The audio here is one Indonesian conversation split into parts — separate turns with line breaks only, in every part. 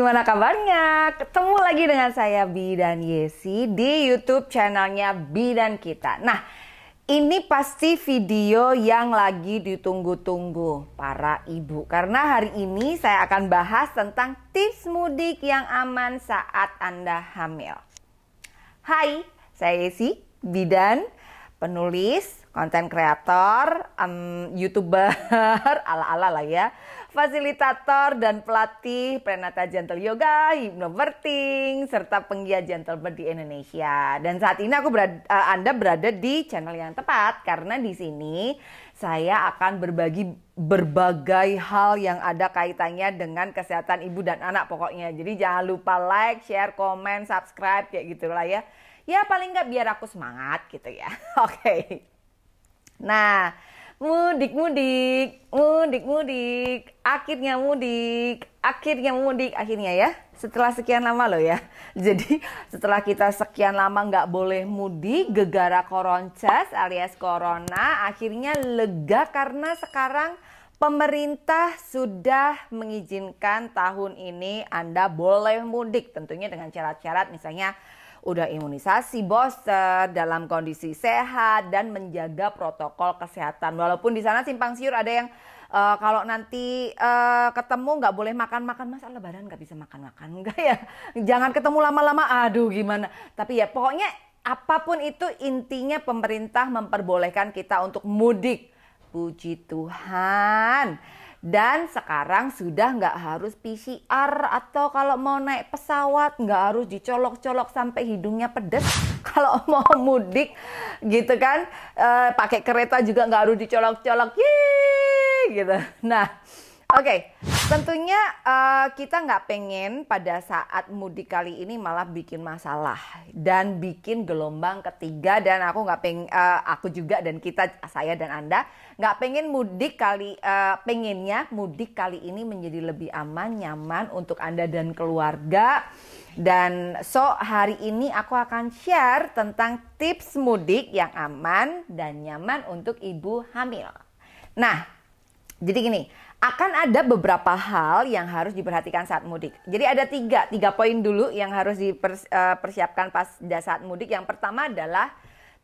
gimana kabarnya? Ketemu lagi dengan saya Bidan Yesi di YouTube channelnya Bidan Kita. Nah, ini pasti video yang lagi ditunggu-tunggu para ibu. Karena hari ini saya akan bahas tentang tips mudik yang aman saat Anda hamil. Hai, saya Yesi, bidan, penulis, konten kreator, YouTuber, ala-ala lah ya, fasilitator dan pelatih prenatal gentle yoga, hypnobirthing, serta penggiat gentle birth di Indonesia. Dan saat ini Anda berada di channel yang tepat karena di sini saya akan berbagi berbagai hal yang ada kaitannya dengan kesehatan ibu dan anak pokoknya. Jadi jangan lupa like, share, komen, subscribe kayak gitulah ya. Ya paling nggak biar aku semangat gitu ya. Oke. Nah, mudik, akhirnya ya. Setelah sekian lama loh ya. Jadi setelah kita sekian lama nggak boleh mudik, gegara koroncas alias corona, akhirnya lega karena sekarang pemerintah sudah mengizinkan tahun ini Anda boleh mudik. Tentunya dengan syarat-syarat misalnya udah imunisasi booster, dalam kondisi sehat dan menjaga protokol kesehatan. Walaupun di sana simpang siur ada yang kalau nanti ketemu nggak boleh makan-makan, masa lebaran nggak bisa makan-makan, enggak ya? Jangan ketemu lama-lama, aduh gimana. Tapi ya pokoknya apapun itu intinya pemerintah memperbolehkan kita untuk mudik. Puji Tuhan. Dan sekarang sudah nggak harus PCR atau kalau mau naik pesawat nggak harus dicolok-colok sampai hidungnya pedes. Kalau mau mudik gitu kan, pakai kereta juga nggak harus dicolok-colok, gitu. Nah, oke. Tentunya kita nggak pengen pada saat mudik kali ini malah bikin masalah dan bikin gelombang ketiga. Dan aku nggak pengen, aku juga dan kita, saya dan Anda nggak pengen pengennya mudik kali ini menjadi lebih aman, nyaman untuk Anda dan keluarga. Dan hari ini aku akan share tentang tips mudik yang aman dan nyaman untuk ibu hamil. Nah, jadi gini, akan ada beberapa hal yang harus diperhatikan saat mudik. Jadi ada tiga poin dulu yang harus dipersiapkan pada saat mudik. Yang pertama adalah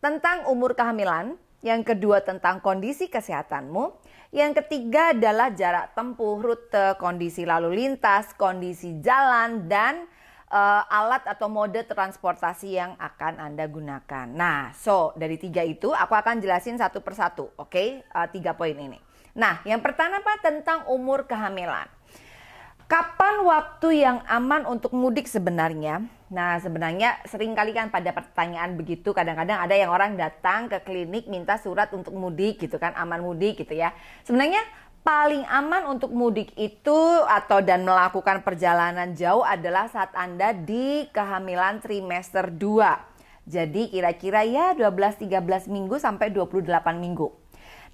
tentang umur kehamilan. Yang kedua tentang kondisi kesehatanmu. Yang ketiga adalah jarak tempuh, rute, kondisi lalu lintas, kondisi jalan, dan alat atau mode transportasi yang akan Anda gunakan. Nah, dari tiga itu aku akan jelasin satu persatu, oke? 3 poin ini. Nah, yang pertama tentang umur kehamilan. Kapan waktu yang aman untuk mudik sebenarnya? Nah, sebenarnya sering kali kan pada pertanyaan begitu, kadang-kadang ada yang orang datang ke klinik minta surat untuk mudik gitu kan, aman mudik gitu ya. Sebenarnya paling aman untuk mudik itu dan melakukan perjalanan jauh adalah saat Anda di kehamilan trimester 2. Jadi kira-kira ya 12-13 minggu sampai 28 minggu.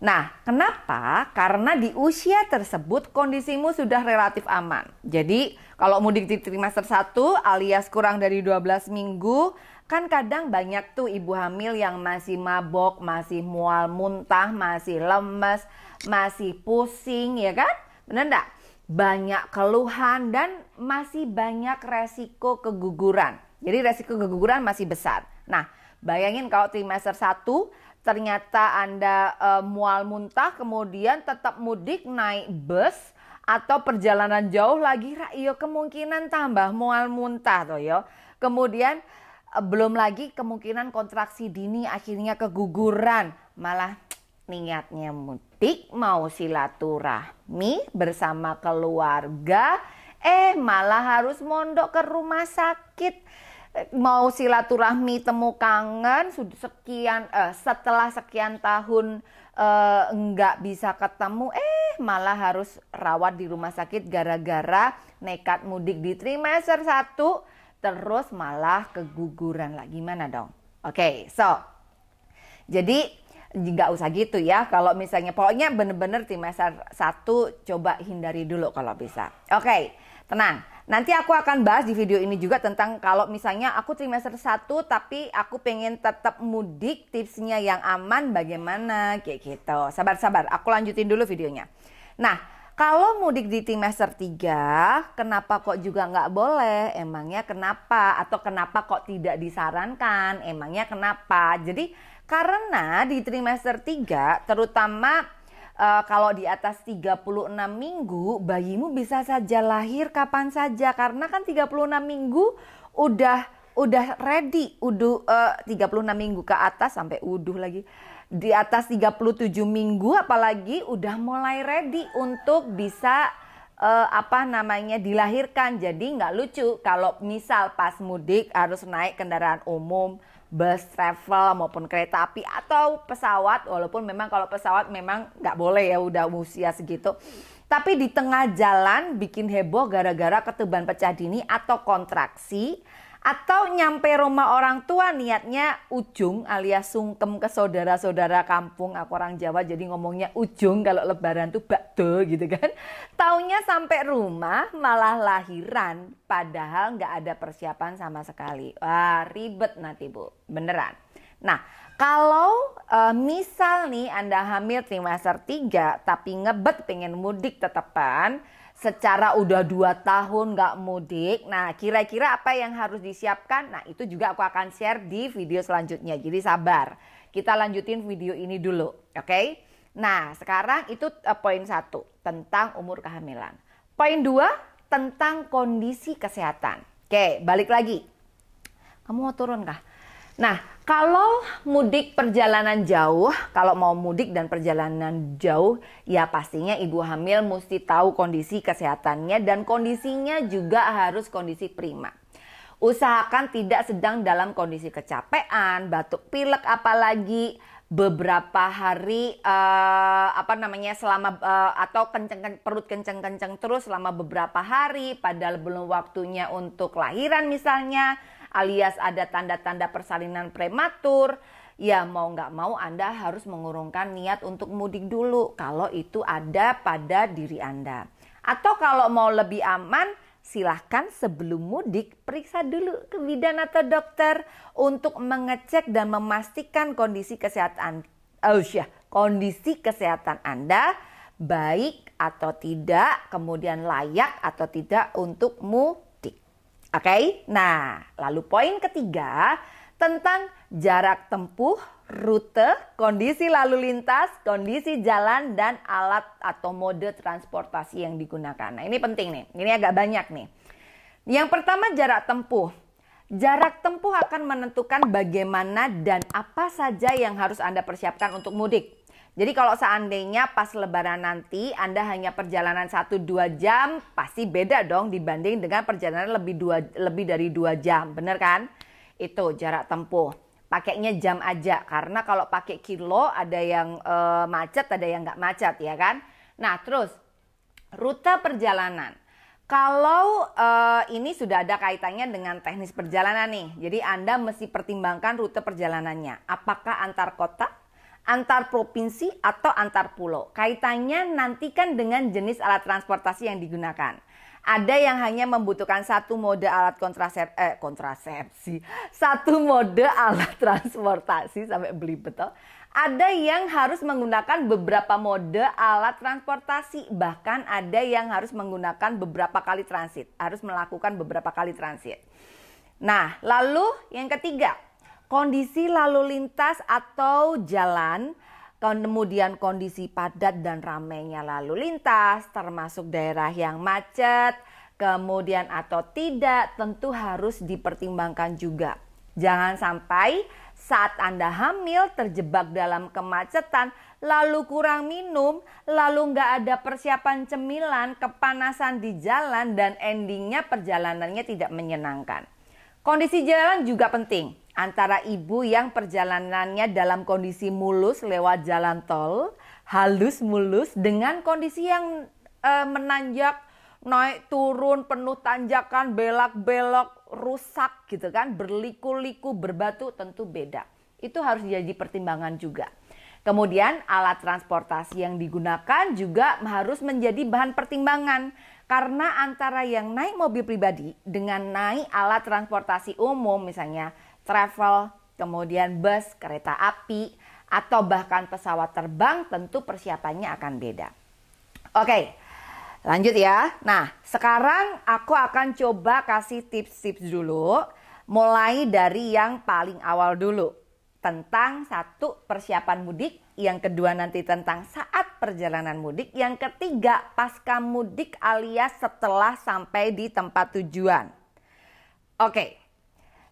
Nah, kenapa? Karena di usia tersebut kondisimu sudah relatif aman. Jadi, kalau mudik di trimester 1 alias kurang dari 12 minggu, kan kadang banyak tuh ibu hamil yang masih mabok, masih mual muntah, masih lemes, masih pusing, ya kan? Benar enggak? Banyak keluhan dan masih banyak resiko keguguran. Jadi resiko keguguran masih besar. Nah, bayangin kalau trimester 1 ternyata Anda mual muntah, kemudian tetap mudik naik bus atau perjalanan jauh lagi, yo kemungkinan tambah mual muntah toh yo. Kemudian belum lagi kemungkinan kontraksi dini akhirnya keguguran. Malah niatnya mudik mau silaturahmi bersama keluarga, malah harus mondok ke rumah sakit. Mau silaturahmi temu kangen setelah sekian tahun nggak bisa ketemu, malah harus rawat di rumah sakit gara-gara nekat mudik di trimester 1 terus malah keguguran lah. Gimana dong? Oke, jadi nggak usah gitu ya. Kalau misalnya pokoknya bener-bener trimester 1 coba hindari dulu kalau bisa. Oke, tenang. Nanti aku akan bahas di video ini juga tentang kalau misalnya aku trimester 1 tapi aku pengen tetap mudik, tipsnya yang aman bagaimana kayak gitu. Sabar-sabar, aku lanjutin dulu videonya. Nah, Kalau mudik di trimester 3, kenapa kok juga nggak boleh? Emangnya kenapa? Atau kenapa kok tidak disarankan? Emangnya kenapa? Jadi karena di trimester 3, terutama kalau di atas 36 minggu, bayimu bisa saja lahir kapan saja. Karena kan 36 minggu udah ready, 36 minggu ke atas sampai lagi. Di atas 37 minggu apalagi udah mulai ready untuk bisa dilahirkan. Jadi nggak lucu kalau misal pas mudik harus naik kendaraan umum, bus, travel maupun kereta api atau pesawat. Walaupun memang kalau pesawat memang nggak boleh ya udah usia segitu. Tapi di tengah jalan bikin heboh gara-gara ketuban pecah dini atau kontraksi. Atau nyampe rumah orang tua niatnya ujung alias sungkem ke saudara-saudara kampung. Aku orang Jawa jadi ngomongnya ujung, kalau lebaran tuh bakdo gitu kan. Taunya sampai rumah malah lahiran padahal nggak ada persiapan sama sekali. Wah, ribet nanti Bu, beneran. Nah, kalau misal nih Anda hamil trimester 3 tapi ngebet pengen mudik tetepan, secara udah 2 tahun nggak mudik. Nah, kira-kira apa yang harus disiapkan? Nah, itu juga aku akan share di video selanjutnya. Jadi sabar. Kita lanjutin video ini dulu, oke? Nah, sekarang itu poin 1 tentang umur kehamilan. Poin 2 tentang kondisi kesehatan. Oke, balik lagi. Kamu mau turun kah? Nah, kalau mudik perjalanan jauh, kalau mau mudik dan perjalanan jauh, ya pastinya ibu hamil mesti tahu kondisi kesehatannya dan kondisinya juga harus kondisi prima. Usahakan tidak sedang dalam kondisi kecapean, batuk pilek apalagi beberapa hari atau perut kenceng-kenceng terus selama beberapa hari padahal belum waktunya untuk lahiran misalnya, alias ada tanda-tanda persalinan prematur, ya mau nggak mau Anda harus mengurungkan niat untuk mudik dulu kalau itu ada pada diri Anda. Atau kalau mau lebih aman, silahkan sebelum mudik periksa dulu ke bidan atau dokter untuk mengecek dan memastikan kondisi kesehatan Anda baik atau tidak, kemudian layak atau tidak untuk mudik. Oke, nah lalu poin ketiga tentang jarak tempuh, rute, kondisi lalu lintas, kondisi jalan, dan alat atau mode transportasi yang digunakan. Nah ini penting nih, ini agak banyak nih. Yang pertama jarak tempuh. Jarak tempuh akan menentukan bagaimana dan apa saja yang harus Anda persiapkan untuk mudik. Jadi kalau seandainya pas lebaran nanti Anda hanya perjalanan 1-2 jam, pasti beda dong dibanding dengan perjalanan lebih dari 2 jam, bener kan? Itu jarak tempuh. Pakainya jam aja, karena kalau pakai kilo ada yang macet, ada yang nggak macet ya kan? Nah terus, rute perjalanan. Kalau ini sudah ada kaitannya dengan teknis perjalanan nih, jadi Anda mesti pertimbangkan rute perjalanannya. Apakah antar kota, antar provinsi atau antar pulau. Kaitannya nantikan dengan jenis alat transportasi yang digunakan. Ada yang hanya membutuhkan satu mode alat kontrasepsi, satu mode alat transportasi sampai belibet. Ada yang harus menggunakan beberapa mode alat transportasi, bahkan ada yang harus menggunakan beberapa kali transit, harus melakukan beberapa kali transit. Nah, lalu yang ketiga, kondisi lalu lintas atau jalan, kemudian kondisi padat dan ramainya lalu lintas, termasuk daerah yang macet, kemudian atau tidak, tentu harus dipertimbangkan juga. Jangan sampai saat Anda hamil terjebak dalam kemacetan, lalu kurang minum, lalu nggak ada persiapan cemilan, kepanasan di jalan, dan endingnya perjalanannya tidak menyenangkan. Kondisi jalan juga penting. Antara ibu yang perjalanannya dalam kondisi mulus lewat jalan tol, halus mulus, dengan kondisi yang menanjak, naik turun, penuh tanjakan, belak-belok, rusak gitu kan, berliku-liku, berbatu, tentu beda. Itu harus jadi pertimbangan juga. Kemudian alat transportasi yang digunakan juga harus menjadi bahan pertimbangan. Karena antara yang naik mobil pribadi dengan naik alat transportasi umum, misalnya travel, kemudian bus, kereta api, atau bahkan pesawat terbang, tentu persiapannya akan beda. Oke, Lanjut ya. Nah, sekarang aku akan coba kasih tips-tips dulu. Mulai dari yang paling awal dulu. Tentang satu, persiapan mudik. Yang kedua nanti tentang saat perjalanan mudik. Yang ketiga, pasca mudik alias setelah sampai di tempat tujuan. Oke,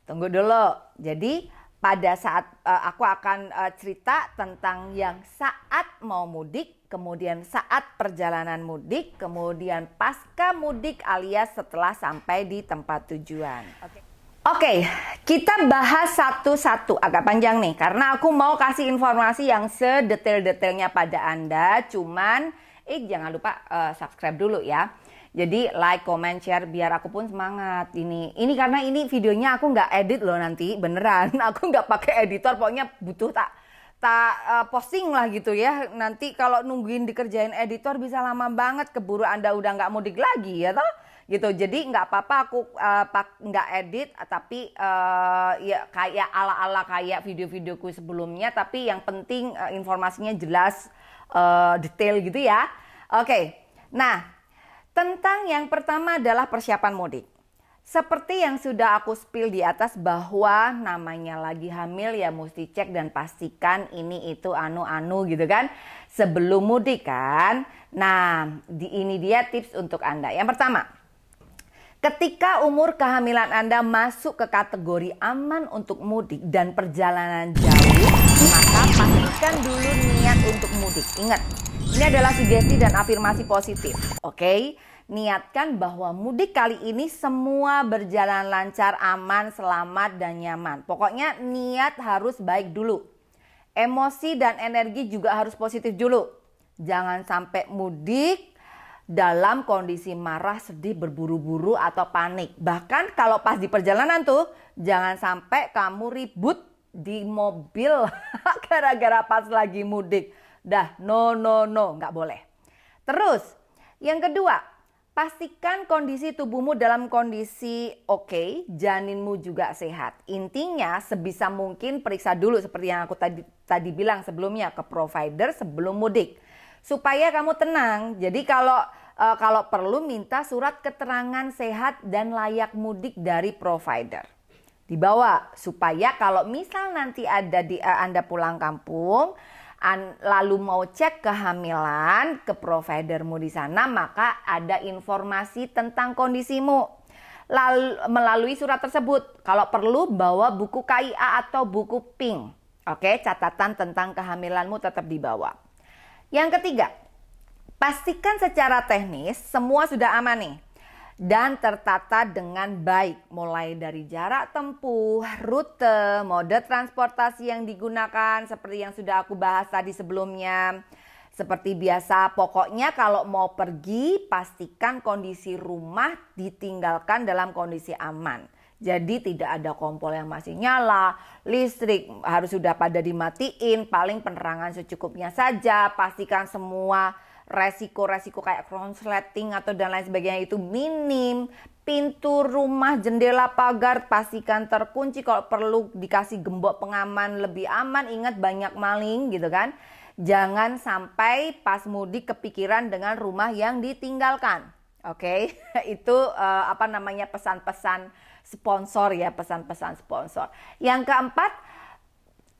tunggu dulu. Jadi pada saat aku akan cerita tentang yang saat mau mudik, kemudian saat perjalanan mudik, kemudian pasca mudik alias setelah sampai di tempat tujuan. Oke, kita bahas satu-satu, agak panjang nih karena aku mau kasih informasi yang sedetail-detailnya pada Anda. Cuman jangan lupa subscribe dulu ya. Jadi like, comment, share biar aku pun semangat. Ini karena ini videonya aku nggak edit loh nanti, beneran. Aku nggak pakai editor, pokoknya butuh tak posting lah gitu ya. Nanti kalau nungguin dikerjain editor bisa lama banget, keburu Anda udah nggak mudik lagi ya toh. Gitu, jadi nggak apa-apa aku nggak edit, tapi ya kayak ala-ala kayak video-videoku sebelumnya, tapi yang penting informasinya jelas, detail gitu ya. Oke, nah tentang yang pertama adalah persiapan mudik. Seperti yang sudah aku spill di atas bahwa namanya lagi hamil ya mesti cek dan pastikan ini itu anu-anu gitu kan sebelum mudik kan. Nah ini dia tips untuk Anda. Yang pertama, ketika umur kehamilan Anda masuk ke kategori aman untuk mudik dan perjalanan jauh, maka pastikan dulu niat untuk mudik. Ingat, ini adalah sugesti dan afirmasi positif. Oke? Niatkan bahwa mudik kali ini semua berjalan lancar, aman, selamat, dan nyaman. Pokoknya niat harus baik dulu. Emosi dan energi juga harus positif dulu. Jangan sampai mudik dalam kondisi marah, sedih, berburu-buru, atau panik. Bahkan kalau pas di perjalanan tuh, jangan sampai kamu ribut di mobil gara-gara pas lagi mudik. Dah, no, nggak boleh. Terus, yang kedua, pastikan kondisi tubuhmu dalam kondisi oke, janinmu juga sehat. Intinya sebisa mungkin periksa dulu seperti yang aku tadi bilang sebelumnya ke provider sebelum mudik. Supaya kamu tenang. Jadi kalau perlu minta surat keterangan sehat dan layak mudik dari provider. Dibawa supaya kalau misal nanti ada Anda pulang kampung, lalu mau cek kehamilan ke providermu di sana, maka ada informasi tentang kondisimu lalu melalui surat tersebut. Kalau perlu bawa buku KIA atau buku PINK. Oke, catatan tentang kehamilanmu tetap dibawa. Yang ketiga, pastikan secara teknis semua sudah aman nih dan tertata dengan baik, mulai dari jarak tempuh, rute, mode transportasi yang digunakan seperti yang sudah aku bahas tadi sebelumnya. Seperti biasa, pokoknya kalau mau pergi pastikan kondisi rumah ditinggalkan dalam kondisi aman. Jadi tidak ada kompor yang masih nyala, listrik harus sudah pada dimatiin, paling penerangan secukupnya saja, pastikan semua resiko-resiko kayak konsleting atau dan lain sebagainya itu minim. Pintu rumah, jendela, pagar pastikan terkunci, kalau perlu dikasih gembok pengaman lebih aman. Ingat banyak maling gitu kan. Jangan sampai pas mudik kepikiran dengan rumah yang ditinggalkan. Oke, itu pesan-pesan sponsor ya, pesan-pesan sponsor. Yang keempat,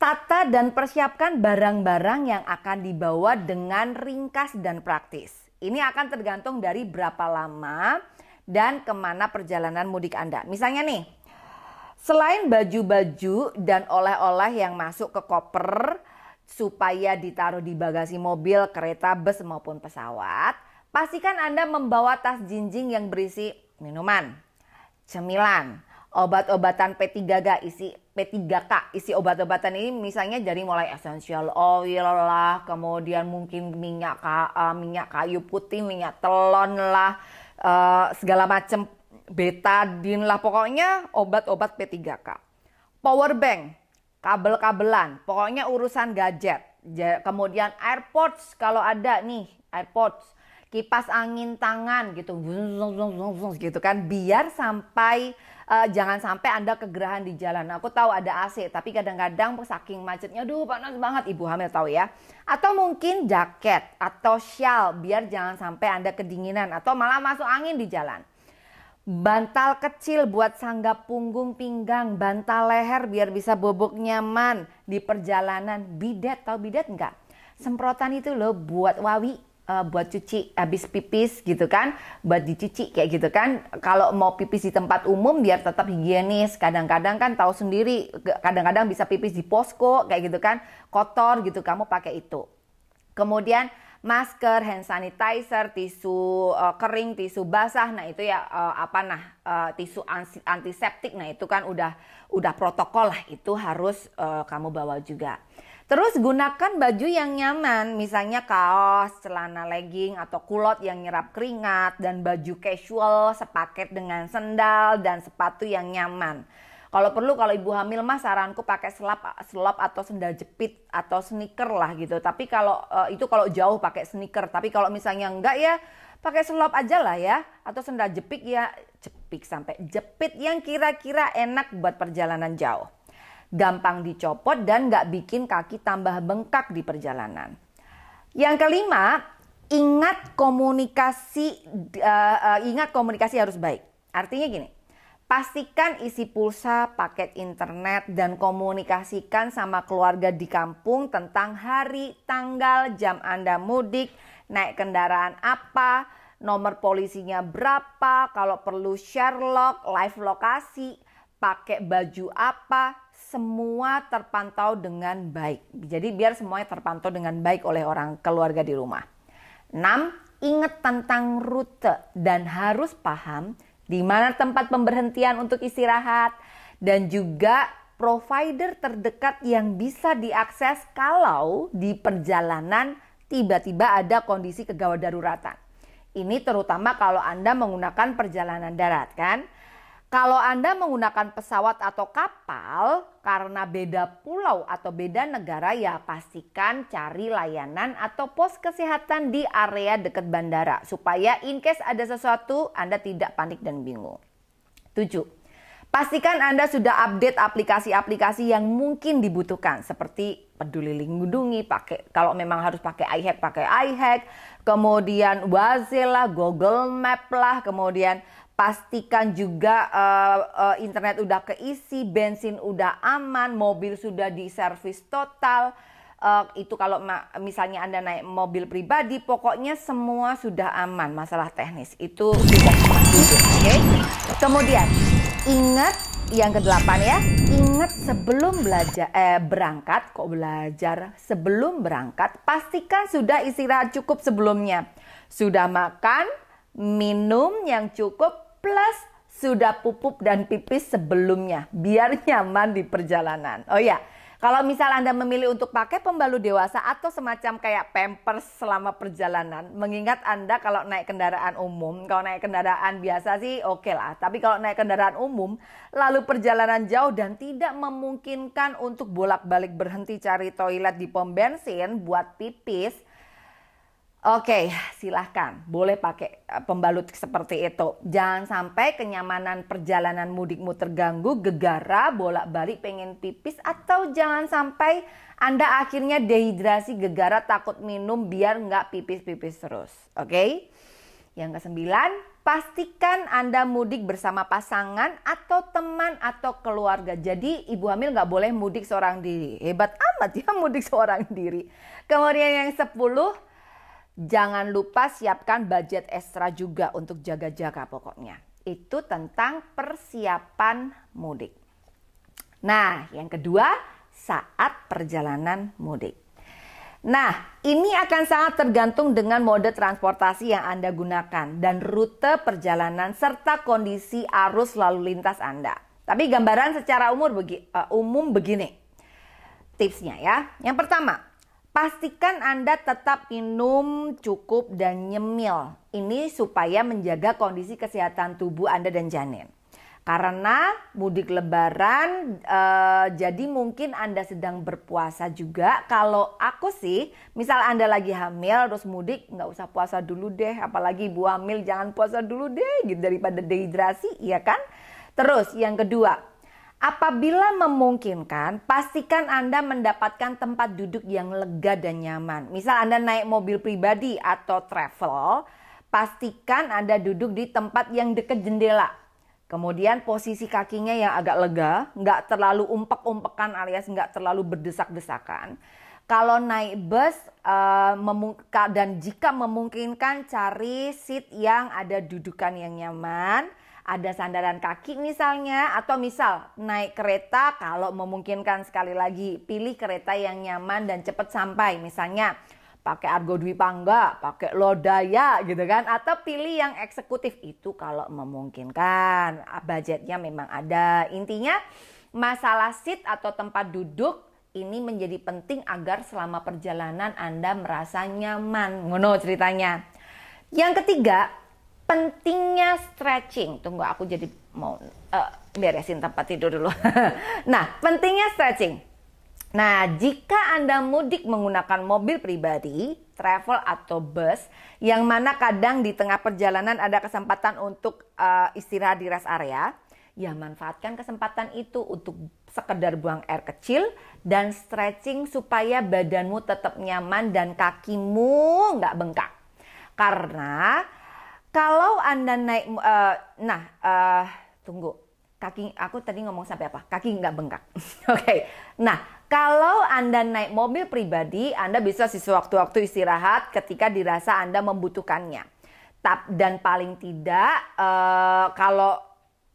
tata dan persiapkan barang-barang yang akan dibawa dengan ringkas dan praktis. Ini akan tergantung dari berapa lama dan kemana perjalanan mudik Anda. Misalnya nih, selain baju-baju dan oleh-oleh yang masuk ke koper supaya ditaruh di bagasi mobil, kereta, bus maupun pesawat, pastikan Anda membawa tas jinjing yang berisi minuman, cemilan, obat-obatan P3K isi obat-obatan ini misalnya dari mulai essential oil lah, kemudian mungkin minyak kayu putih, minyak telon lah, segala macam betadine lah, pokoknya obat-obat P3K. Power bank, kabel-kabelan, pokoknya urusan gadget. Kemudian AirPods kalau ada nih, AirPods, kipas angin tangan gitu, gitu kan, biar sampai jangan sampai Anda kegerahan di jalan. Aku tahu ada AC, tapi kadang-kadang saking macetnya, aduh panas banget, ibu hamil tahu ya. Atau mungkin jaket atau shawl, biar jangan sampai Anda kedinginan atau malah masuk angin di jalan. Bantal kecil buat sanggap punggung pinggang, bantal leher biar bisa bobok nyaman di perjalanan. Bidet, tahu bidet enggak? Semprotan itu loh buat wawi. Buat cuci habis pipis gitu kan, buat dicuci kayak gitu kan. Kalau mau pipis di tempat umum biar tetap higienis, kadang-kadang kan tahu sendiri, kadang-kadang bisa pipis di posko kayak gitu kan, kotor gitu, kamu pakai itu. Kemudian masker, hand sanitizer, tisu kering, tisu basah, nah itu ya tisu antiseptik, nah itu kan udah protokol lah, itu harus kamu bawa juga. Terus gunakan baju yang nyaman, misalnya kaos, celana legging, atau kulot yang nyerap keringat, dan baju casual sepaket dengan sendal dan sepatu yang nyaman. Kalau perlu, kalau ibu hamil mah saranku pakai selop atau sendal jepit atau sneaker lah gitu. Tapi kalau itu kalau jauh pakai sneaker, tapi kalau misalnya enggak ya pakai selop aja lah ya, atau sendal jepit ya, jepit yang kira-kira enak buat perjalanan jauh. Gampang dicopot dan nggak bikin kaki tambah bengkak di perjalanan. Yang kelima, ingat komunikasi harus baik. Artinya gini, pastikan isi pulsa, paket internet, dan komunikasikan sama keluarga di kampung tentang hari, tanggal, jam Anda mudik, naik kendaraan apa, nomor polisinya berapa, kalau perlu share log, live lokasi, pakai baju apa, semua terpantau dengan baik. Jadi biar semuanya terpantau dengan baik oleh orang keluarga di rumah. 6. Ingat tentang rute dan harus paham di mana tempat pemberhentian untuk istirahat dan juga provider terdekat yang bisa diakses kalau di perjalanan tiba-tiba ada kondisi kegawat daruratan. Ini terutama kalau Anda menggunakan perjalanan darat kan. Kalau Anda menggunakan pesawat atau kapal karena beda pulau atau beda negara, ya pastikan cari layanan atau pos kesehatan di area dekat bandara supaya in case ada sesuatu Anda tidak panik dan bingung. 7. Pastikan Anda sudah update aplikasi-aplikasi yang mungkin dibutuhkan seperti Peduli Lindungi, kalau memang harus pakai iHack, kemudian Waze lah, Google Map lah, kemudian pastikan juga internet udah keisi, bensin udah aman, mobil sudah diservis total. Itu kalau misalnya Anda naik mobil pribadi, pokoknya semua sudah aman. Masalah teknis itu sudah pasti. Okay? Kemudian ingat yang ke-8 ya, ingat sebelum sebelum berangkat, pastikan sudah istirahat cukup sebelumnya. Sudah makan, minum yang cukup, plus sudah pupuk dan pipis sebelumnya biar nyaman di perjalanan. Oh ya, kalau misal Anda memilih untuk pakai pembalut dewasa atau semacam kayak Pampers selama perjalanan, mengingat Anda kalau naik kendaraan umum, kalau naik kendaraan biasa sih oke lah, tapi kalau naik kendaraan umum lalu perjalanan jauh dan tidak memungkinkan untuk bolak-balik berhenti cari toilet di pom bensin buat pipis, oke, silahkan. Boleh pakai pembalut seperti itu. Jangan sampai kenyamanan perjalanan mudikmu terganggu, gegara, bolak-balik pengen pipis, atau jangan sampai Anda akhirnya dehidrasi, gegara, takut minum biar nggak pipis-pipis terus. Oke? Yang ke-9, pastikan Anda mudik bersama pasangan atau teman atau keluarga. Jadi ibu hamil nggak boleh mudik seorang diri. Hebat amat ya mudik seorang diri. Kemudian yang 10, jangan lupa siapkan budget ekstra juga untuk jaga-jaga pokoknya. Itu tentang persiapan mudik. Nah, yang kedua, saat perjalanan mudik. Nah, ini akan sangat tergantung dengan mode transportasi yang Anda gunakan dan rute perjalanan serta kondisi arus lalu lintas Anda. Tapi gambaran secara umum begini tipsnya ya. Yang pertama, pastikan Anda tetap minum cukup dan nyemil. Ini supaya menjaga kondisi kesehatan tubuh Anda dan janin. Karena mudik lebaran, jadi mungkin Anda sedang berpuasa juga. Kalau aku sih, misal Anda lagi hamil terus mudik, nggak usah puasa dulu deh. Apalagi ibu hamil jangan puasa dulu deh, gitu, daripada dehidrasi, ya kan? Terus yang kedua, apabila memungkinkan, pastikan Anda mendapatkan tempat duduk yang lega dan nyaman. Misal Anda naik mobil pribadi atau travel, pastikan Anda duduk di tempat yang dekat jendela. Kemudian posisi kakinya yang agak lega, nggak terlalu umpek-umpekan alias nggak terlalu berdesak-desakan. Kalau naik bus dan jika memungkinkan cari seat yang ada dudukan yang nyaman, ada sandaran kaki misalnya, atau misal naik kereta kalau memungkinkan sekali lagi pilih kereta yang nyaman dan cepat sampai, misalnya pakai Argo Dwi Pangga, pakai Lodaya gitu kan, atau pilih yang eksekutif itu kalau memungkinkan, budgetnya memang ada. Intinya masalah seat atau tempat duduk ini menjadi penting agar selama perjalanan Anda merasa nyaman. Ngono ceritanya. Yang ketiga, pentingnya stretching. Tunggu aku jadi mau beresin tempat tidur dulu. Nah, pentingnya stretching. Nah, jika Anda mudik menggunakan mobil pribadi, travel atau bus, yang mana kadang di tengah perjalanan ada kesempatan untuk istirahat di rest area, ya manfaatkan kesempatan itu untuk sekedar buang air kecil dan stretching supaya badanmu tetap nyaman dan kakimu nggak bengkak. Karena kalau Anda naik, tunggu, kaki aku tadi ngomong sampai apa? Kaki nggak bengkak. Oke. Nah, kalau Anda naik mobil pribadi, Anda bisa sewaktu-waktu istirahat ketika dirasa Anda membutuhkannya. Dan paling tidak, kalau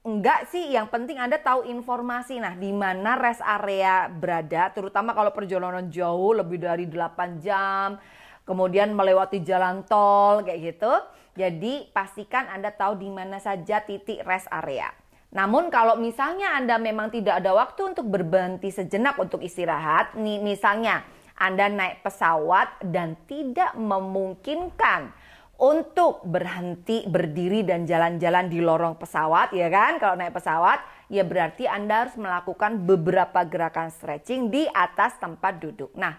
enggak sih, yang penting Anda tahu informasi. Nah, di mana rest area berada, terutama kalau perjalanan jauh lebih dari 8 jam, kemudian melewati jalan tol kayak gitu. Jadi, pastikan Anda tahu di mana saja titik rest area. Namun kalau misalnya Anda memang tidak ada waktu untuk berhenti sejenak untuk istirahat, nih misalnya Anda naik pesawat dan tidak memungkinkan untuk berhenti, berdiri dan jalan-jalan di lorong pesawat, ya kan? Kalau naik pesawat, ya berarti Anda harus melakukan beberapa gerakan stretching di atas tempat duduk. Nah,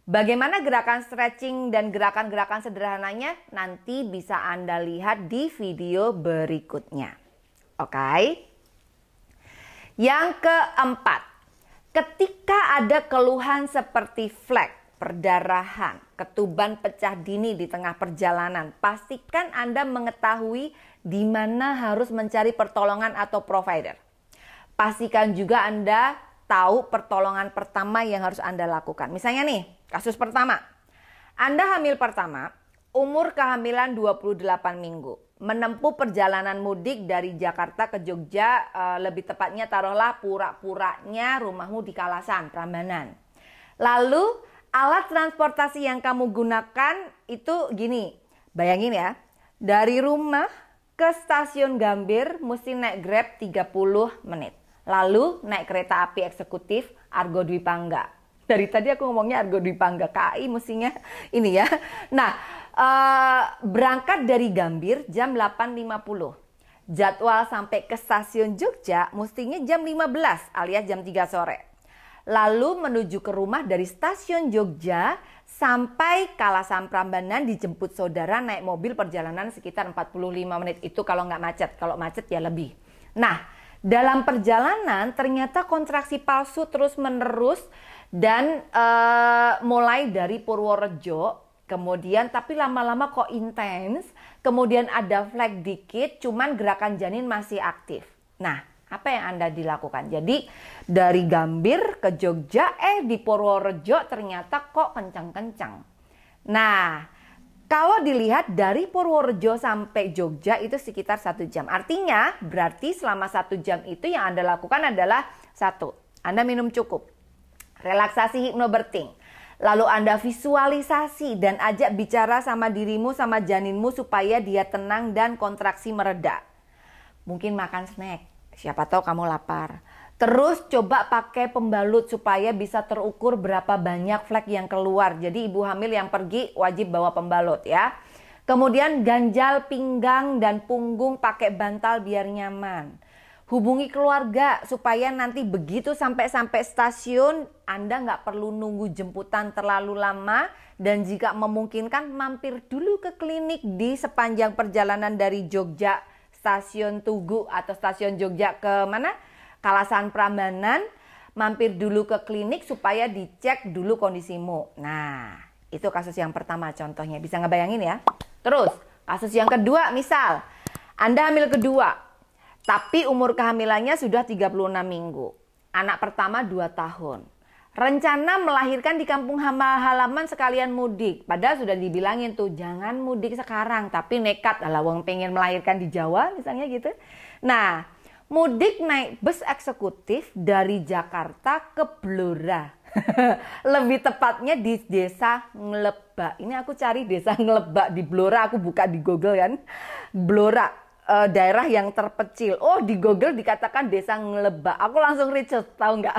bagaimana gerakan stretching dan gerakan-gerakan sederhananya? Nanti bisa Anda lihat di video berikutnya. Oke. Yang keempat, ketika ada keluhan seperti flek, perdarahan, ketuban pecah dini di tengah perjalanan, pastikan Anda mengetahui di mana harus mencari pertolongan atau provider. Pastikan juga Anda tahu pertolongan pertama yang harus Anda lakukan. Misalnya nih, kasus pertama. Anda hamil pertama, umur kehamilan 28 minggu. Menempuh perjalanan mudik dari Jakarta ke Jogja, lebih tepatnya taruhlah pura-puranya rumahmu di Kalasan, Prambanan. Lalu alat transportasi yang kamu gunakan itu gini, bayangin ya, dari rumah ke stasiun Gambir mesti naik Grab 30 menit. Lalu naik kereta api eksekutif Argo Dwi Pangga. Dari tadi aku ngomongnya Argo Dwi Pangga, KAI mestinya ini ya. Nah, berangkat dari Gambir jam 8.50. Jadwal sampai ke stasiun Jogja mestinya jam 15 alias jam 3 sore. Lalu menuju ke rumah dari stasiun Jogja sampai Kalasan Prambanan dijemput saudara naik mobil perjalanan sekitar 45 menit. Itu kalau nggak macet, kalau macet ya lebih. Nah, dalam perjalanan ternyata kontraksi palsu terus menerus dan mulai dari Purworejo, kemudian tapi lama-lama kok intens, kemudian ada flek dikit, cuman gerakan janin masih aktif. Nah, apa yang Anda dilakukan? Jadi dari Gambir ke Jogja, di Purworejo ternyata kok kencang-kencang. Nah, kalau dilihat dari Purworejo sampai Jogja itu sekitar 1 jam. Artinya berarti selama 1 jam itu yang Anda lakukan adalah 1, Anda minum cukup, relaksasi hypnobirthing. Lalu Anda visualisasi dan ajak bicara sama dirimu, sama janinmu supaya dia tenang dan kontraksi mereda. Mungkin makan snack, siapa tahu kamu lapar. Terus coba pakai pembalut supaya bisa terukur berapa banyak flek yang keluar. Jadi ibu hamil yang pergi wajib bawa pembalut ya. Kemudian ganjal pinggang dan punggung pakai bantal biar nyaman. Hubungi keluarga supaya nanti begitu sampai stasiun Anda nggak perlu nunggu jemputan terlalu lama. Dan jika memungkinkan mampir dulu ke klinik di sepanjang perjalanan dari Jogja stasiun Tugu atau stasiun Jogja ke mana? Kalasan Prambanan, mampir dulu ke klinik supaya dicek dulu kondisimu. Nah, itu kasus yang pertama contohnya. Bisa ngebayangin ya? Terus, kasus yang kedua misal, Anda hamil kedua, tapi umur kehamilannya sudah 36 minggu. Anak pertama 2 tahun. Rencana melahirkan di kampung halaman sekalian mudik. Padahal sudah dibilangin tuh, jangan mudik sekarang. Tapi nekat, alah wong pengen melahirkan di Jawa misalnya gitu. Nah, mudik naik bus eksekutif dari Jakarta ke Blora. Lebih tepatnya di desa Nglebak. Ini aku cari desa Nglebak di Blora, aku buka di Google kan. Blora, daerah yang terpencil. Oh, di Google dikatakan desa Nglebak. Aku langsung research, tahu nggak?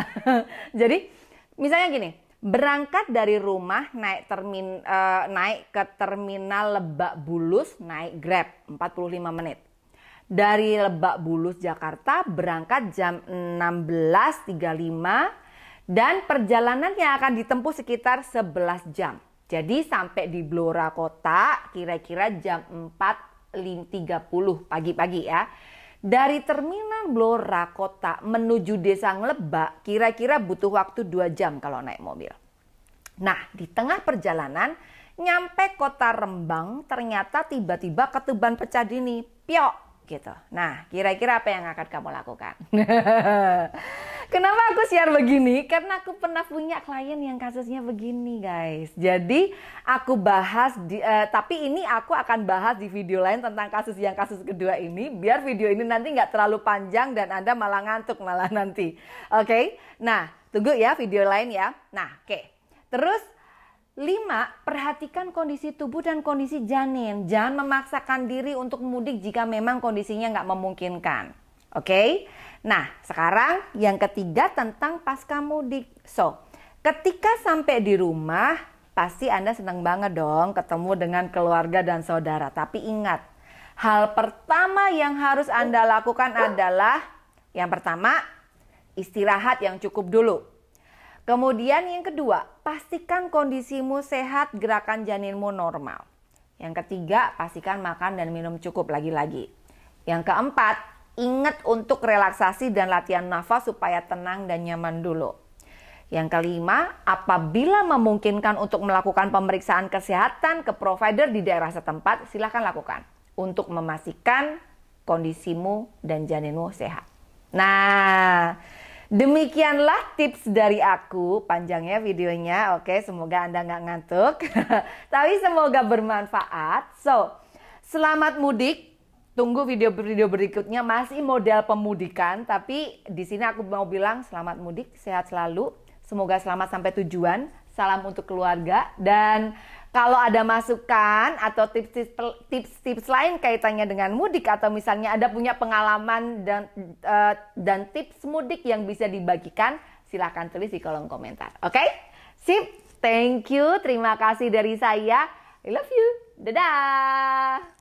Jadi, misalnya gini, berangkat dari rumah naik ke terminal Lebak Bulus, naik Grab 45 menit. Dari Lebak Bulus Jakarta berangkat jam 16.35 dan perjalanannya akan ditempuh sekitar 11 jam. Jadi sampai di Blora kota kira-kira jam 4.30 pagi-pagi ya. Dari terminal Blora kota menuju desa Nglebak kira-kira butuh waktu 2 jam kalau naik mobil. Nah, di tengah perjalanan nyampe kota Rembang ternyata tiba-tiba ketuban pecah dini. Piok gitu. Nah, kira-kira apa yang akan kamu lakukan? Kenapa aku share begini? Karena aku pernah punya klien yang kasusnya begini, guys. Jadi aku bahas, tapi ini aku akan bahas di video lain tentang kasus kedua ini. Biar video ini nanti nggak terlalu panjang dan Anda malah ngantuk malah nanti. Oke? Nah, tunggu ya video lain ya. Nah, oke. Terus 5. Perhatikan kondisi tubuh dan kondisi janin. Jangan memaksakan diri untuk mudik jika memang kondisinya nggak memungkinkan. Oke? Nah, sekarang yang ketiga tentang pasca mudik. So, ketika sampai di rumah, pasti Anda senang banget dong ketemu dengan keluarga dan saudara. Tapi ingat, hal pertama yang harus Anda lakukan adalah, yang pertama, istirahat yang cukup dulu. Kemudian yang kedua, pastikan kondisimu sehat, gerakan janinmu normal. Yang ketiga, pastikan makan dan minum cukup lagi-lagi. Yang keempat, ingat untuk relaksasi dan latihan nafas supaya tenang dan nyaman dulu. Yang kelima, apabila memungkinkan untuk melakukan pemeriksaan kesehatan ke provider di daerah setempat, silakan lakukan untuk memastikan kondisimu dan janinmu sehat. Nah, demikianlah tips dari aku, panjangnya videonya, oke, semoga Anda nggak ngantuk, tapi semoga bermanfaat. So, selamat mudik, tunggu video-video berikutnya, masih model pemudikan, tapi di sini aku mau bilang selamat mudik, sehat selalu, semoga selamat sampai tujuan, salam untuk keluarga, dan kalau ada masukan atau tips-tips lain kaitannya dengan mudik atau misalnya Anda punya pengalaman dan tips mudik yang bisa dibagikan, silahkan tulis di kolom komentar. Oke? Sip, thank you, terima kasih dari saya. I love you. Dadah.